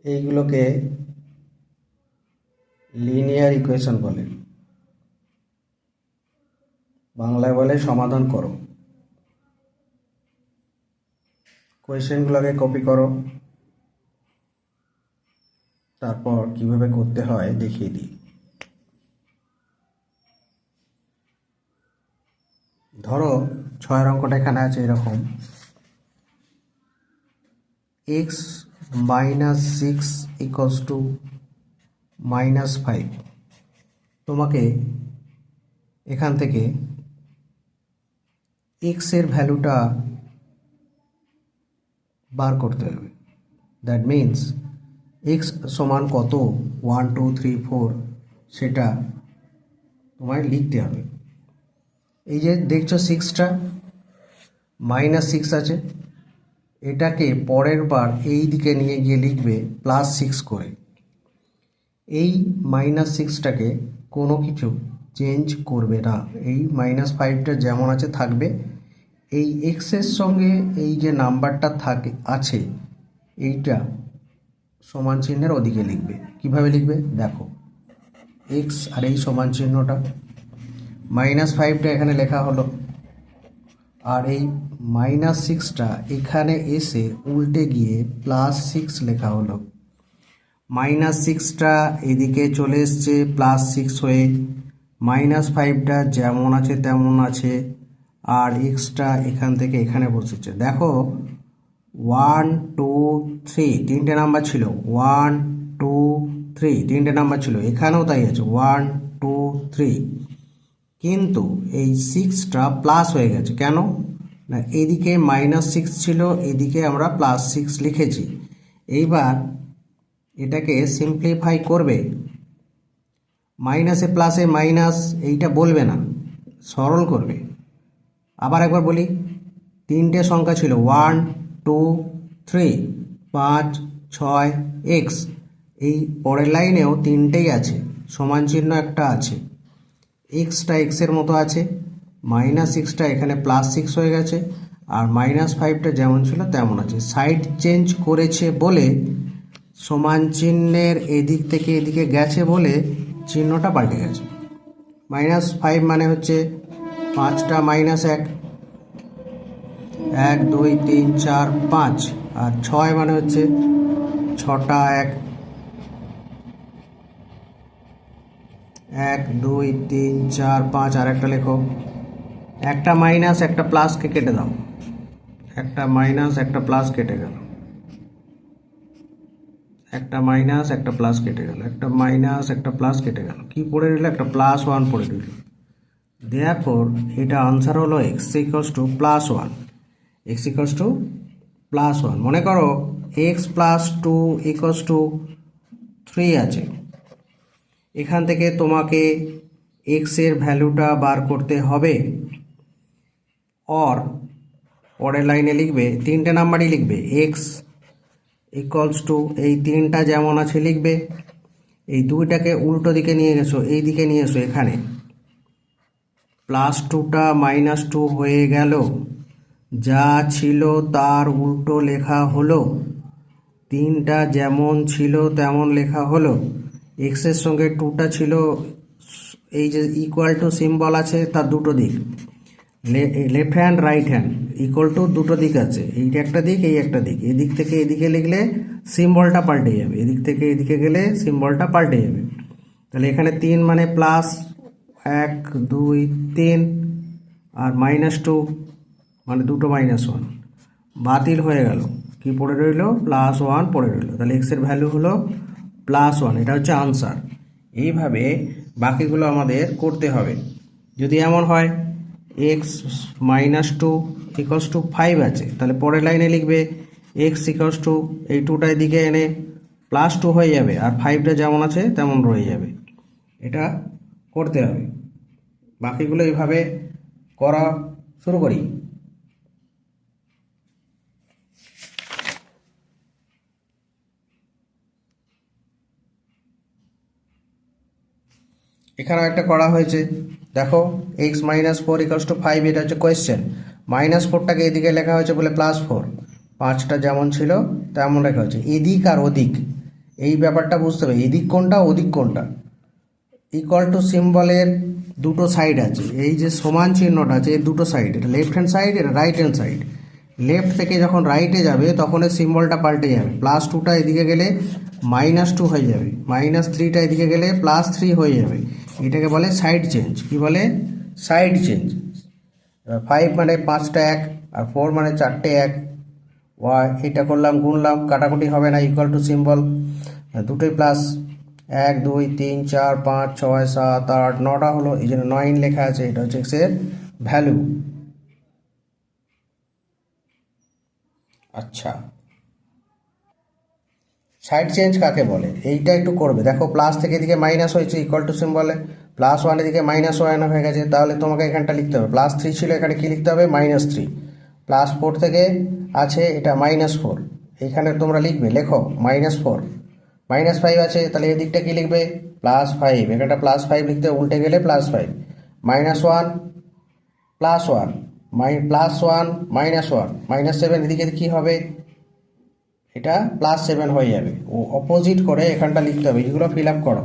এইগুলোকে linear equation বলে, বাংলায় বলে সমাধান করো। কোয়েশ্চেনগুলোকে কপি করো, তারপর কিভাবে করতে হয় দেখিয়ে দিই। ধরো 6 অঙ্কটা এখানে আছে এরকম, x - 6 = -5। তোমাকে এখান থেকে x এর ভ্যালুটা বার করতে হবে। দ্যাট মিন্স x সমান কত, 1 2 3 4 সেটা তোমায় লিখতে হবে। এই যে দেখছো 6টা -6 আছে, এটাকে পরের বার এই দিকে নিয়ে গিয়ে লিখবে +6 করে। এই -6টাকে কোনো কিছু চেঞ্জ করবে না, এই -5টা যেমন আছে থাকবে। এই এক্সের সঙ্গে এই যে নাম্বারটা আছে এইটা সমান চিহ্নের ওদিকে লিখবে। কিভাবে লিখবে দেখো, এক্স আর এই সমান চিহ্নটা, -5টা এখানে লেখা হলো, আর এই -6টা এখানে এসে উল্টে গিয়ে +6 লেখা হলো। -6টা এদিকে চলে এসছে +6 হয়ে, -5টা যেমন আছে তেমন আছে, আর এক্সটা এখান থেকে এখানে বসেছে। দেখো 1 2 3 তিনটে নাম্বার ছিল, 1 2 3 তিনটে নাম্বার ছিল, এখানেও তাই আছে 1 2 3। কিন্তু এই 6টা প্লাস হয়ে গেছে, কেন না এদিকে -6 ছিল, এদিকে আমরা +6 লিখেছি। এইবার এটাকে সিম্পলিফাই করবে, মাইনাসে প্লাসে মাইনাস এইটা বলবে না, সরল করবে। আবার একবার বলি, তিনটে সংখ্যা ছিল 1 2 3 5 6 এক্স, এই পরের লাইনেও তিনটেই আছে, সমান চিহ্ন একটা আছে, এক্সটা এক্সের মতো আছে, -6টা এখানে +6 হয়ে গেছে, আর -5টা যেমন ছিল তেমন আছে। সাইড চেঞ্জ করেছে বলে, সমান চিহ্নের এদিক থেকে এদিকে গেছে বলে চিহ্নটা পাল্টে গেছে। -5 মানে হচ্ছে 5টা -1, 1 2 3 4 5, আর 6 মানে হচ্ছে 6টা 1, 1 2 3 4 5, আর একটা লেখো, একটা মাইনাস একটা প্লাসকে কেটে দাও, একটা মাইনাস একটা প্লাস কেটে গেল, একটা মাইনাস একটা প্লাস কেটে গেল, একটা মাইনাস একটা প্লাস কেটে গেল, কি পড়ে রইল, একটা +1 পড়ে রইল। দেয়ারফর এটা আনসার হলো x = +1, x = +1। মনে করো x + 2 = 3 আছে, এখান থেকে তোমাকে x এর ভ্যালুটা বার করতে হবে। পরের লাইনে লিখবে, তিনটে নাম্বারই লিখবে, x = এই তিনটা যেমন আছে লিখবে, এই দুইটাকে উল্টো দিকে নিয়ে গেছো, এই দিকে নিয়ে এসো, এখানে +2টা -2 হয়ে গেল, যা ছিল তার উল্টো লেখা হলো, তিনটা যেমন ছিল তেমন লেখা হলো। এক্সের সঙ্গে 2টা ছিল, এই যে ইকুয়াল টু সিম্বল আছে তার দুটো দিক, left hand right hand, equal to দুটো দিক আছে, এইটা একটা দিক এই একটা দিক, এদিক থেকে এদিকে লিখলে সিম্বলটা পাল্টে যাবে, এদিক থেকে এদিকে গেলে সিম্বলটা পাল্টে যাবে। তাহলে এখানে 3 মানে +1 2 3, আর -2 মানে দুটো -1 বাতিল হয়ে গেল, কি পড়ে রইল, +1 পড়ে রইল। তাহলে এক্সের ভ্যালু হলো +1, এটা হচ্ছে আনসার। এইভাবে বাকিগুলো আমাদের করতে হবে। যদি এমন হয় x - 2 = 5 আছে, তাহলে পরের লাইনে লিখবে x = এই 2টা এদিকে এনে +2 হয়ে যাবে, আর 5টা যেমন আছে তেমন রয়ে যাবে। এটা করতে হবে। বাকিগুলো এইভাবে করা শুরু করি। এখানেও একটা করা হয়েছে, দেখো x - 4 = 5, এটা হচ্ছে কোয়েশ্চেন। -4টাকে এদিকে লেখা হয়েছে বলে +4, 5টা যেমন ছিল তেমন লেখা হয়েছে, এদিক আর ওদিক এই ব্যাপারটা বুঝতে হবে, এদিক কোনটা ওদিক কোনটা। ইকুয়াল টু সিম্বলের দুটো সাইড আছে, এই যে সমান চিহ্নটা আছে এর দুটো সাইড, এটা লেফট হ্যান্ড সাইড, এটা রাইট হ্যান্ড সাইড। লেফট থেকে যখন রাইটে যাবে তখন এই সিম্বলটা পাল্টে যাবে, +2টা এদিকে গেলে -2 হয়ে যাবে, -3টা এদিকে গেলে +3 হয়ে যাবে। এটাকে বলে সাইড চেঞ্জ। কি বলে? Side change. 5 মানে 5টা 1, আর 4 মানে 4টে 1। এটা করলাম, গুনলাম, কাটাকুটি হবে না, ইকুয়াল টু সিম্বল, দুটোই প্লাস। 1 2 3 4 5 6 7 8 9টা হলো, এই জন্য 9 লেখা আছে। এটা হচ্ছে এক্সের ভ্যালু। আচ্ছা, সাইড চেঞ্জ কাকে বলে এইটা একটু করবে। দেখো প্লাস থেকে এদিকে মাইনাস হয়েছে, ইকুয়াল টু সিম্বলে +1 এদিকে -1 হয়ে গেছে, তাহলে তোমাকে এখানটা লিখতে হবে +3 ছিল, এখানে কি লিখতে হবে? -3। +4 থেকে আছে এটা -4, এখানে তোমরা লিখবে, লেখো -4। -5 আছে, তাহলে এদিকটা কি লিখবে? +5, এখানটা +5 লিখতে উল্টে গেলে +5। -1 +1 +1 -1 -7, এদিকে কি হবে? এটা +7 হয়ে যাবে। ও অপোজিট করে এখানটা লিখতে হবে, এগুলো ফিল আপ করো।